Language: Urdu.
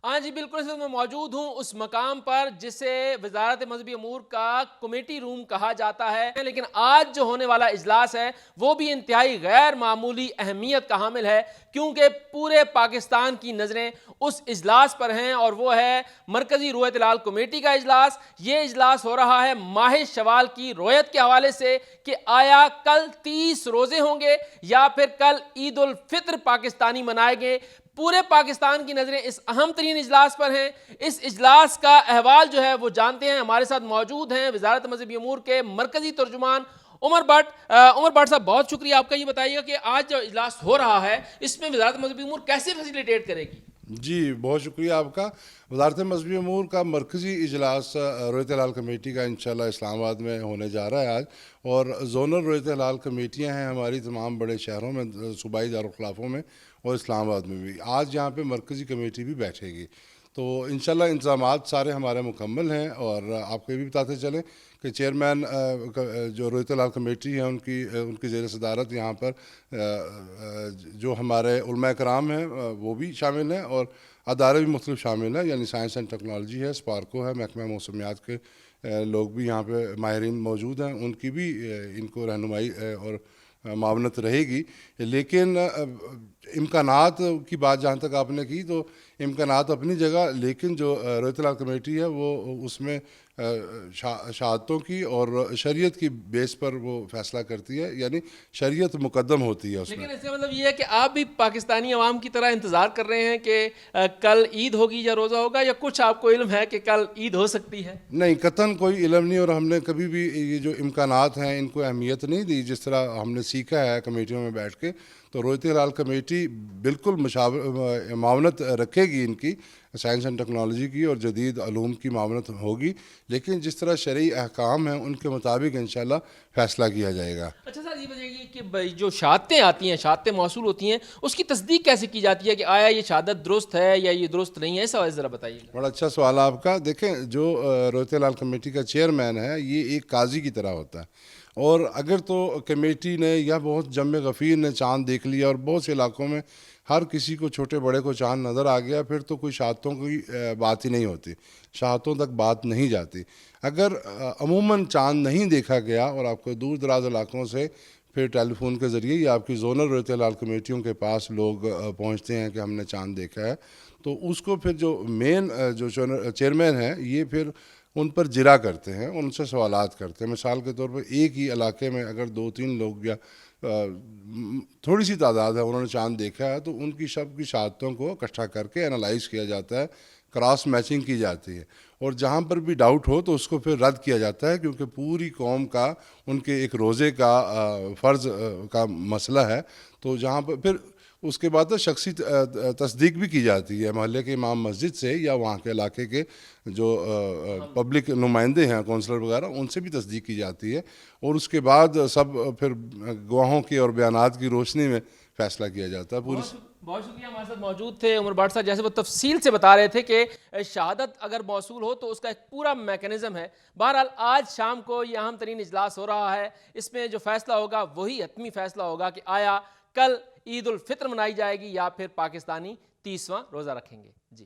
ہاں جی بالکل، اس وقت میں موجود ہوں اس مقام پر جسے وزارت مذہبی امور کا کمیٹی روم کہا جاتا ہے، لیکن آج جو ہونے والا اجلاس ہے وہ بھی انتہائی غیر معمولی اہمیت کا حامل ہے، کیونکہ پورے پاکستان کی نظریں اس اجلاس پر ہیں، اور وہ ہے مرکزی رویت ہلال کمیٹی کا اجلاس۔ یہ اجلاس ہو رہا ہے ماہ شوال کی رویت کے حوالے سے کہ آیا کل 30 روزے ہوں گے یا پھر کل عید الفطر پاکستانی منائے گے۔ پورے پاکستان کی نظریں اس اہم ترین اجلاس پر ہیں۔ اس اجلاس کا احوال جو ہے وہ جانتے ہیں، ہمارے ساتھ موجود ہیں وزارت مذہبی امور کے مرکزی ترجمان عمر بٹ۔ عمر بٹ صاحب، بہت شکریہ آپ کا۔ یہ بتائیے گا کہ آج جو اجلاس ہو رہا ہے اس میں وزارت مذہبی امور کیسے فیسیلیٹیٹ کرے گی؟ جی بہت شکریہ آپ کا۔ وزارت مذہبی امور کا مرکزی اجلاس رویت ہلال کمیٹی کا انشاءاللہ اسلام آباد میں ہونے جا رہا ہے آج، اور زونل رویت ہلال کمیٹیاں ہیں ہماری تمام بڑے شہروں میں، صوبائی دارالخلافوں میں اور اسلام آباد میں بھی۔ آج یہاں پہ مرکزی کمیٹی بھی بیٹھے گی، تو انشاءاللہ انتظامات سارے ہمارے مکمل ہیں۔ اور آپ کو یہ بھی بتاتے چلیں کہ چیئرمین جو رویت ہلال کمیٹی ہے ان کی زیر صدارت یہاں پر جو ہمارے علماء کرام ہیں وہ بھی شامل ہیں، اور ادارے بھی مختلف شامل ہیں، یعنی سائنس اینڈ ٹیکنالوجی ہے، اسپارکو ہے، محکمہ موسمیات کے لوگ بھی یہاں پہ ماہرین موجود ہیں، ان کی بھی ان کو رہنمائی اور معاونت رہے گی۔ لیکن امکانات کی بات جہاں تک آپ نے کی، تو امکانات اپنی جگہ، لیکن جو رویت ہلال کمیٹی ہے وہ اس میں شہادتوں کی اور شریعت کی بیس پر وہ فیصلہ کرتی ہے، یعنی شریعت مقدم ہوتی ہے اس میں۔ لیکن اس کا مطلب یہ ہے کہ آپ بھی پاکستانی عوام کی طرح انتظار کر رہے ہیں کہ کل عید ہوگی یا روزہ ہوگا، یا کچھ آپ کو علم ہے کہ کل عید ہو سکتی ہے؟ نہیں، قطعاً کوئی علم نہیں، اور ہم نے کبھی بھی یہ جو امکانات ہیں ان کو اہمیت نہیں دی۔ جس طرح ہم نے سیکھا ہے کمیٹیوں میں بیٹھ کے، تو رویت ہلال کمیٹی بالکل معاونت رکھے گی ان کی، سائنس اینڈ ٹیکنالوجی کی اور جدید علوم کی معاونت ہوگی، لیکن جس طرح شرعی احکام ہیں ان کے مطابق انشاءاللہ فیصلہ کیا جائے گا۔ اچھا سر، یہ بتائیے کہ جو شہادتیں آتی ہیں، شہادتیں موصول ہوتی ہیں، اس کی تصدیق کیسے کی جاتی ہے کہ آیا یہ شہادت درست ہے یا یہ درست نہیں ہے؟ اس حوالے سے ذرا بتائیے گا۔ بڑا اچھا سوال آپ کا۔ دیکھیں، جو رویت ہلال کمیٹی کا چیئرمین ہے یہ ایک قاضی کی طرح ہوتا ہے، اور اگر تو کمیٹی نے یا بہت جم غفیر نے چاند دیکھ لیا، اور بہت سے علاقوں میں ہر کسی کو، چھوٹے بڑے کو چاند نظر آ گیا، پھر تو کوئی شہادتوں کی بات ہی نہیں ہوتی، شہادتوں تک بات نہیں جاتی۔ اگر عموماً چاند نہیں دیکھا گیا اور آپ کو دور دراز علاقوں سے پھر ٹیلی فون کے ذریعے یا آپ کی زونل رویت ہلال کمیٹیوں کے پاس لوگ پہنچتے ہیں کہ ہم نے چاند دیکھا ہے، تو اس کو پھر جو مین جو چیئرمین ہیں یہ پھر ان پر جرا کرتے ہیں، ان سے سوالات کرتے ہیں۔ مثال کے طور پر ایک ہی علاقے میں اگر 2-3 لوگ یا تھوڑی سی تعداد ہے انہوں نے چاند دیکھا ہے، تو ان کی سب کی شہادتوں کو اکٹھا کر کے انالائز کیا جاتا ہے، کراس میچنگ کی جاتی ہے، اور جہاں پر بھی ڈاؤٹ ہو تو اس کو پھر رد کیا جاتا ہے، کیونکہ پوری قوم کا ان کے ایک روزے کا فرض کا مسئلہ ہے۔ تو جہاں پر پھر اس کے بعد شخصی تصدیق بھی کی جاتی ہے، محلے کے امام مسجد سے یا وہاں کے علاقے کے جو پبلک نمائندے ہیں، کونسلر وغیرہ، ان سے بھی تصدیق کی جاتی ہے، اور اس کے بعد سب پھر گواہوں کے اور بیانات کی روشنی میں فیصلہ کیا جاتا ہے۔ بہت شکریہ، ہمارے ساتھ موجود تھے عمر بٹ صاحب۔ جیسے وہ تفصیل سے بتا رہے تھے کہ شہادت اگر موصول ہو تو اس کا ایک پورا میکانزم ہے۔ بہرحال آج شام کو یہ اہم ترین اجلاس ہو رہا ہے، اس میں جو فیصلہ ہوگا وہی حتمی فیصلہ ہوگا کہ آیا کل عید الفطر منائی جائے گی یا پھر پاکستانی 30واں روزہ رکھیں گے۔ جی